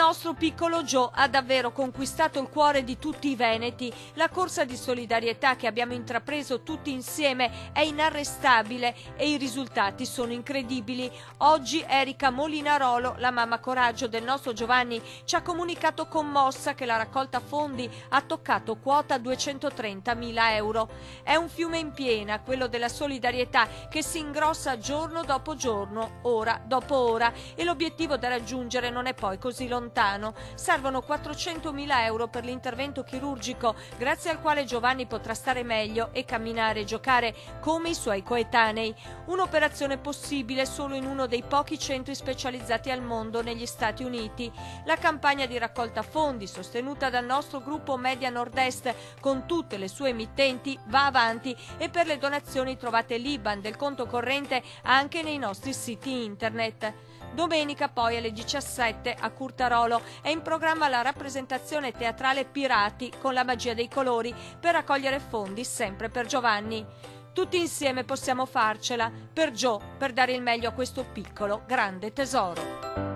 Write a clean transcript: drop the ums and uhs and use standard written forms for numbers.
nostro piccolo Gio ha davvero conquistato il cuore di tutti i veneti. La corsa di solidarietà che abbiamo intrapreso tutti insieme è inarrestabile e i risultati sono incredibili. Oggi Erika Molinarolo, la mamma coraggio del nostro Giovanni, ci ha comunicato commossa che la raccolta fondi ha toccato quota 230.000 euro. È un fiume in piena, quello della solidarietà, che si ingrossa giorno dopo giorno, ora dopo ora, e l'obiettivo da raggiungere non è poi così lontano. Servono 400.000 euro per l'intervento chirurgico, grazie al quale Giovanni potrà stare meglio e camminare e giocare come i suoi coetanei. Un'operazione possibile solo in uno dei pochi centri specializzati al mondo, negli Stati Uniti. La campagna di raccolta fondi, sostenuta dal nostro gruppo Media Nord-Est con tutte le sue emittenti, va avanti, e per le donazioni trovate l'IBAN del conto corrente anche nei nostri siti internet. Domenica poi alle 17 a Curtarolo è in programma la rappresentazione teatrale Pirati con la magia dei colori per raccogliere fondi sempre per Giovanni. Tutti insieme possiamo farcela per Gio, per dare il meglio a questo piccolo, grande tesoro.